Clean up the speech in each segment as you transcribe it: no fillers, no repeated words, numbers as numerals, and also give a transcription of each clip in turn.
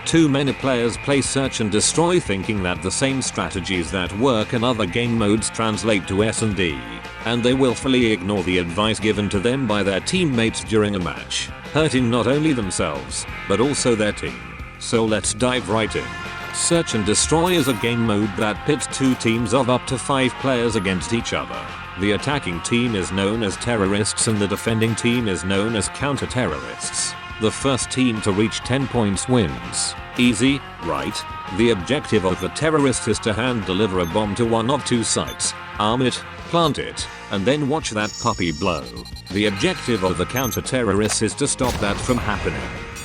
Too many players play search and destroy thinking that the same strategies that work in other game modes translate to S&D, and they willfully ignore the advice given to them by their teammates during a match, hurting not only themselves, but also their team. So let's dive right in. Search and Destroy is a game mode that pits two teams of up to 5 players against each other. The attacking team is known as terrorists and the defending team is known as counter-terrorists. The first team to reach 10 points wins. Easy, right? The objective of the terrorist is to hand deliver a bomb to one of 2 sites, arm it, plant it, and then watch that puppy blow. The objective of the counter-terrorist is to stop that from happening.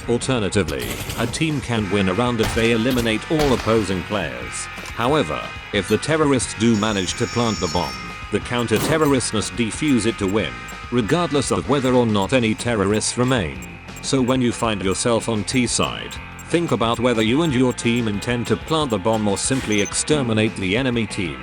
Alternatively, a team can win a round if they eliminate all opposing players. However, if the terrorists do manage to plant the bomb, the counter-terrorist must defuse it to win, regardless of whether or not any terrorists remain. So when you find yourself on T side, think about whether you and your team intend to plant the bomb or simply exterminate the enemy team.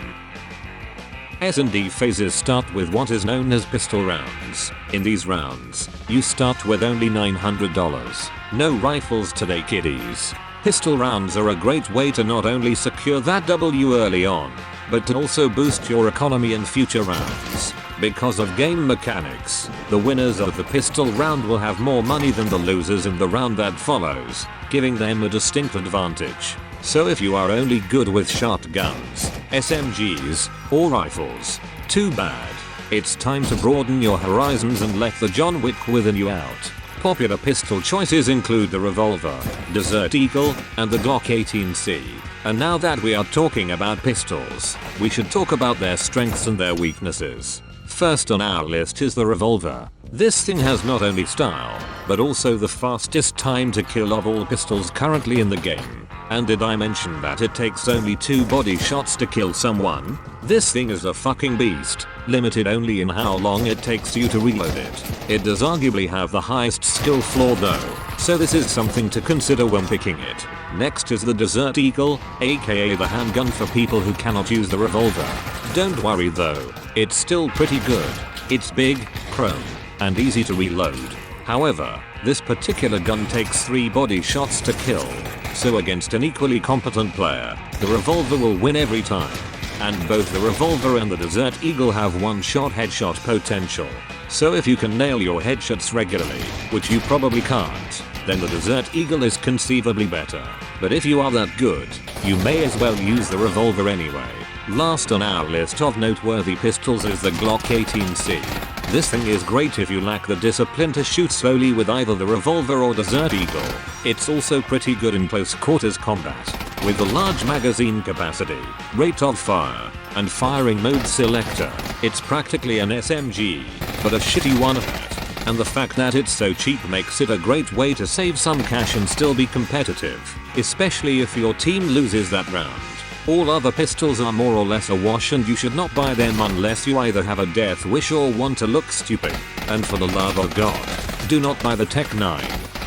S&D phases start with what is known as pistol rounds. In these rounds, you start with only $900. No rifles today, kiddies. Pistol rounds are a great way to not only secure that W early on, but to also boost your economy in future rounds. Because of game mechanics, the winners of the pistol round will have more money than the losers in the round that follows, giving them a distinct advantage. So if you are only good with shotguns, SMGs, or rifles, too bad. It's time to broaden your horizons and let the John Wick within you out. Popular pistol choices include the revolver, Desert Eagle, and the Glock 18C. And now that we are talking about pistols, we should talk about their strengths and their weaknesses. First on our list is the revolver. This thing has not only style, but also the fastest time to kill of all pistols currently in the game. And did I mention that it takes only 2 body shots to kill someone? This thing is a fucking beast, limited only in how long it takes you to reload it. It does arguably have the highest skill floor though, so this is something to consider when picking it. Next is the Desert Eagle, aka the handgun for people who cannot use the revolver. Don't worry though, it's still pretty good. It's big, chrome, and easy to reload. However, this particular gun takes 3 body shots to kill, so against an equally competent player, the revolver will win every time. And both the revolver and the Desert Eagle have one-shot headshot potential. So if you can nail your headshots regularly, which you probably can't, then the Desert Eagle is conceivably better. But if you are that good, you may as well use the revolver anyway. Last on our list of noteworthy pistols is the Glock 18C. This thing is great if you lack the discipline to shoot slowly with either the revolver or Desert Eagle. It's also pretty good in close quarters combat. With the large magazine capacity, rate of fire, and firing mode selector, it's practically an SMG, but a shitty one at that. And the fact that it's so cheap makes it a great way to save some cash and still be competitive, especially if your team loses that round. All other pistols are more or less a wash and you should not buy them unless you either have a death wish or want to look stupid. And for the love of God, do not buy the Tech 9.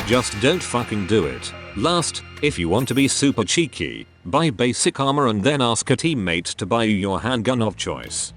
Just don't fucking do it. Last, if you want to be super cheeky, buy basic armor and then ask a teammate to buy you your handgun of choice.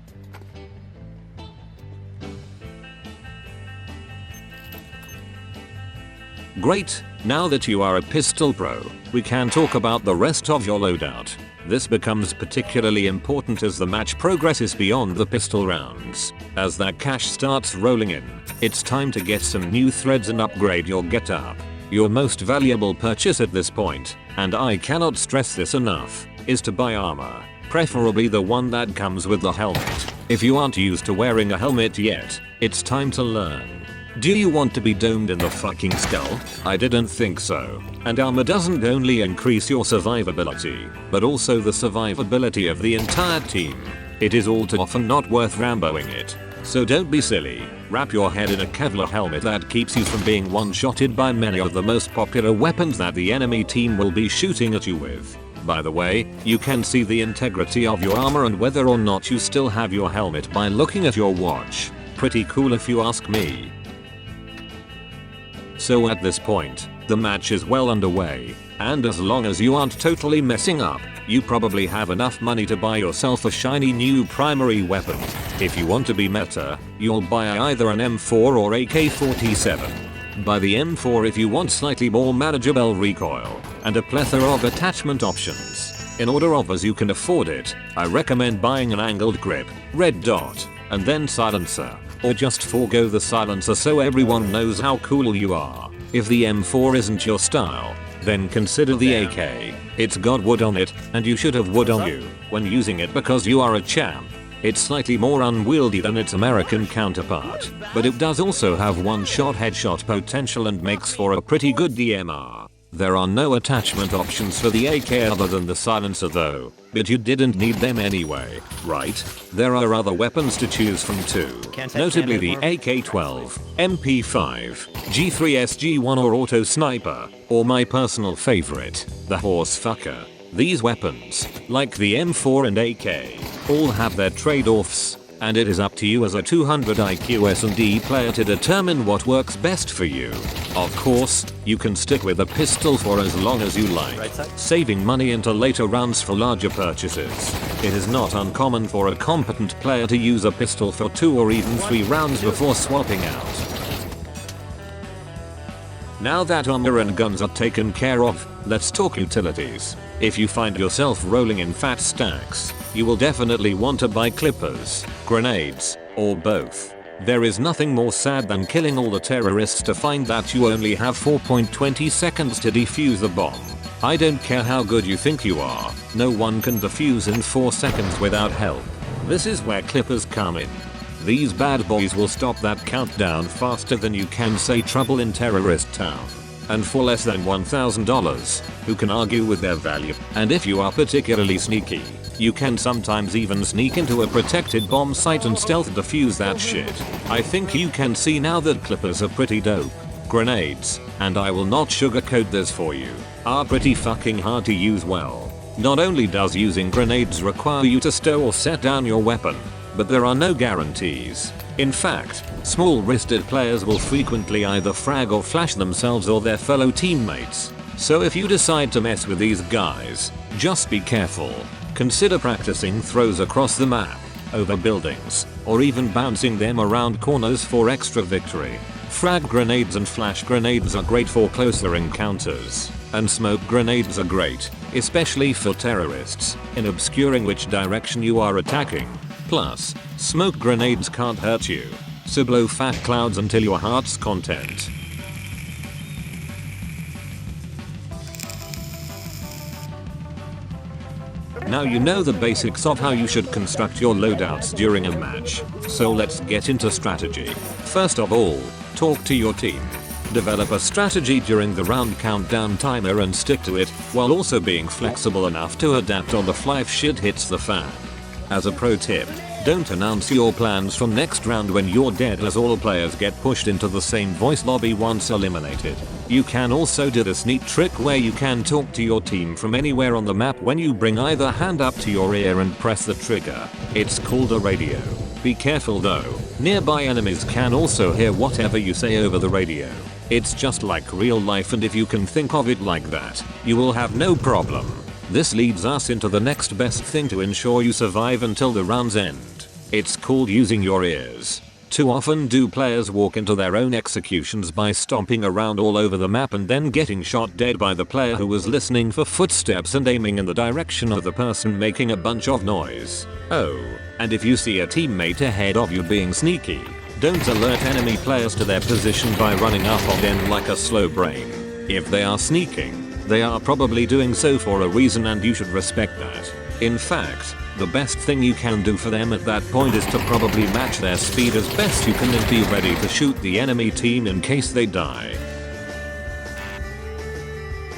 Great, now that you are a pistol pro, we can talk about the rest of your loadout. This becomes particularly important as the match progresses beyond the pistol rounds. As that cash starts rolling in, it's time to get some new threads and upgrade your getup. Your most valuable purchase at this point, and I cannot stress this enough, is to buy armor, preferably the one that comes with the helmet. If you aren't used to wearing a helmet yet, it's time to learn. Do you want to be domed in the fucking skull? I didn't think so. And armor doesn't only increase your survivability, but also the survivability of the entire team. It is all too often not worth Ramboing it. So don't be silly, wrap your head in a Kevlar helmet that keeps you from being one-shotted by many of the most popular weapons that the enemy team will be shooting at you with. By the way, you can see the integrity of your armor and whether or not you still have your helmet by looking at your watch. Pretty cool if you ask me. So at this point, the match is well underway, and as long as you aren't totally messing up, you probably have enough money to buy yourself a shiny new primary weapon. If you want to be meta, you'll buy either an M4 or AK-47. Buy the M4 if you want slightly more manageable recoil, and a plethora of attachment options. In order of as you can afford it, I recommend buying an angled grip, red dot, and then silencer, or just forego the silencer so everyone knows how cool you are. If the M4 isn't your style, then consider the AK. It's got wood on it, and you should have wood on you when using it because you are a champ. It's slightly more unwieldy than its American counterpart, but it does also have one-shot headshot potential and makes for a pretty good DMR. There are no attachment options for the AK other than the silencer though, but you didn't need them anyway, right? There are other weapons to choose from too, notably the AK-12, MP5, G3 SG1 or auto sniper, or my personal favorite, the horse fucker. These weapons, like the M4 and AK, all have their trade-offs, and it is up to you as a 200 IQ S&D player to determine what works best for you. Of course, you can stick with a pistol for as long as you like, saving money into later rounds for larger purchases. It is not uncommon for a competent player to use a pistol for 2 or even 3 rounds before swapping out. Now that armor and guns are taken care of, let's talk utilities. If you find yourself rolling in fat stacks, you will definitely want to buy clippers, grenades, or both. There is nothing more sad than killing all the terrorists to find that you only have 4.20 seconds to defuse a bomb. I don't care how good you think you are, no one can defuse in 4 seconds without help. This is where clippers come in. These bad boys will stop that countdown faster than you can say trouble in terrorist town. And for less than $1,000, who can argue with their value? And if you are particularly sneaky, you can sometimes even sneak into a protected bomb site and stealth defuse that shit. I think you can see now that clippers are pretty dope. Grenades, and I will not sugarcoat this for you, are pretty fucking hard to use well. Not only does using grenades require you to stow or set down your weapon, but there are no guarantees. In fact, small-wristed players will frequently either frag or flash themselves or their fellow teammates. So if you decide to mess with these guys, just be careful. Consider practicing throws across the map, over buildings, or even bouncing them around corners for extra victory. Frag grenades and flash grenades are great for closer encounters, and smoke grenades are great, especially for terrorists, in obscuring which direction you are attacking. Plus, smoke grenades can't hurt you, so blow fat clouds until your heart's content. Now you know the basics of how you should construct your loadouts during a match, so let's get into strategy. First of all, talk to your team. Develop a strategy during the round countdown timer and stick to it, while also being flexible enough to adapt on the fly if shit hits the fan. As a pro tip, don't announce your plans from next round when you're dead, as all players get pushed into the same voice lobby once eliminated. You can also do this neat trick where you can talk to your team from anywhere on the map when you bring either hand up to your ear and press the trigger. It's called a radio. Be careful though, nearby enemies can also hear whatever you say over the radio. It's just like real life, and if you can think of it like that, you will have no problem. This leads us into the next best thing to ensure you survive until the rounds end. It's called using your ears. Too often do players walk into their own executions by stomping around all over the map and then getting shot dead by the player who was listening for footsteps and aiming in the direction of the person making a bunch of noise. Oh, and if you see a teammate ahead of you being sneaky, don't alert enemy players to their position by running up on them like a slow brain. If they are sneaking, they are probably doing so for a reason, and you should respect that. In fact, the best thing you can do for them at that point is to probably match their speed as best you can and be ready to shoot the enemy team in case they die.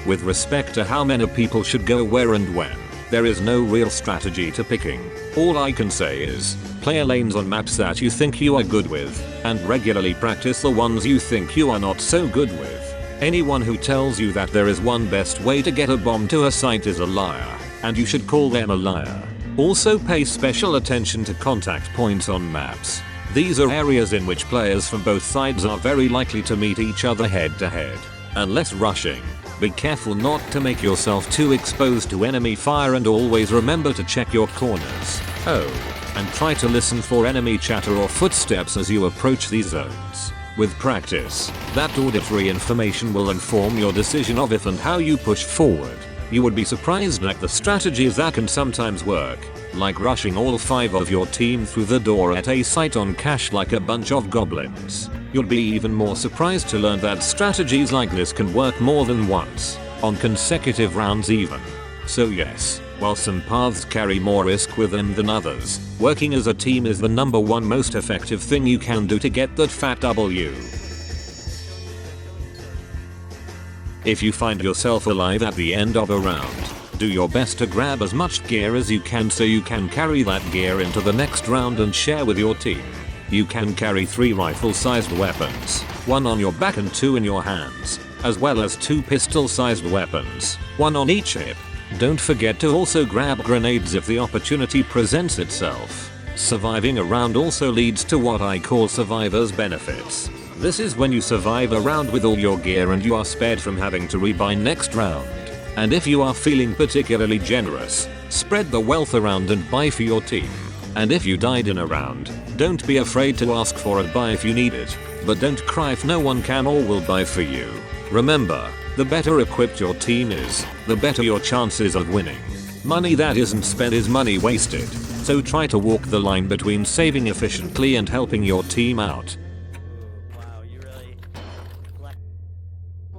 With respect to how many people should go where and when, there is no real strategy to picking. All I can say is, play lanes on maps that you think you are good with, and regularly practice the ones you think you are not so good with. Anyone who tells you that there is one best way to get a bomb to a site is a liar, and you should call them a liar. Also pay special attention to contact points on maps. These are areas in which players from both sides are very likely to meet each other head to head. Unless rushing, be careful not to make yourself too exposed to enemy fire, and always remember to check your corners. Oh, and try to listen for enemy chatter or footsteps as you approach these zones. With practice, that auditory information will inform your decision of if and how you push forward. You would be surprised at the strategies that can sometimes work, like rushing all 5 of your team through the door at a site on cache like a bunch of goblins. You'll be even more surprised to learn that strategies like this can work more than once, on consecutive rounds even. So yes, while some paths carry more risk with them than others, working as a team is the #1 most effective thing you can do to get that fat W. If you find yourself alive at the end of a round, do your best to grab as much gear as you can so you can carry that gear into the next round and share with your team. You can carry 3 rifle-sized weapons, 1 on your back and 2 in your hands, as well as 2 pistol-sized weapons, 1 on each hip. Don't forget to also grab grenades if the opportunity presents itself. Surviving a round also leads to what I call survivor's benefits. This is when you survive a round with all your gear and you are spared from having to rebuy next round. And if you are feeling particularly generous, spread the wealth around and buy for your team. And if you died in a round, don't be afraid to ask for a buy if you need it, but don't cry if no one can or will buy for you. Remember, the better equipped your team is, the better your chances of winning. Money that isn't spent is money wasted, so try to walk the line between saving efficiently and helping your team out.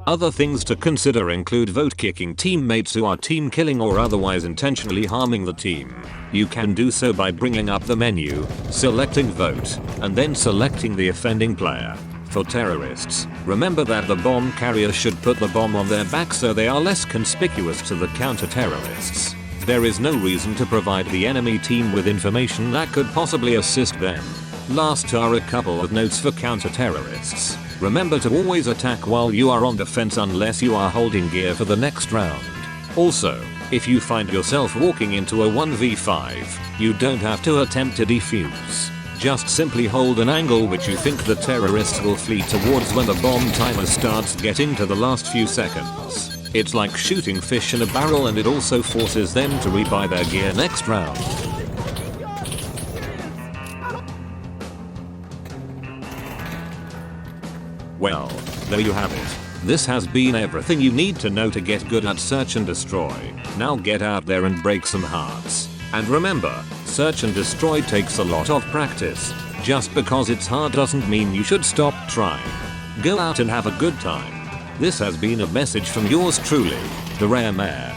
Other things to consider include vote kicking teammates who are team killing or otherwise intentionally harming the team. You can do so by bringing up the menu, selecting vote, and then selecting the offending player. For terrorists, remember that the bomb carrier should put the bomb on their back so they are less conspicuous to the counter-terrorists. There is no reason to provide the enemy team with information that could possibly assist them. Last are a couple of notes for counter-terrorists. Remember to always attack while you are on defense unless you are holding gear for the next round. Also, if you find yourself walking into a 1v5, you don't have to attempt to defuse. Just simply hold an angle which you think the terrorists will flee towards when the bomb timer starts getting to the last few seconds. It's like shooting fish in a barrel and it also forces them to rebuy their gear next round. Well, there you have it. This has been everything you need to know to get good at search and destroy. Now get out there and break some hearts. And remember, search and destroy takes a lot of practice. Just because it's hard doesn't mean you should stop trying. Go out and have a good time. This has been a message from yours truly, the Rare Mayor.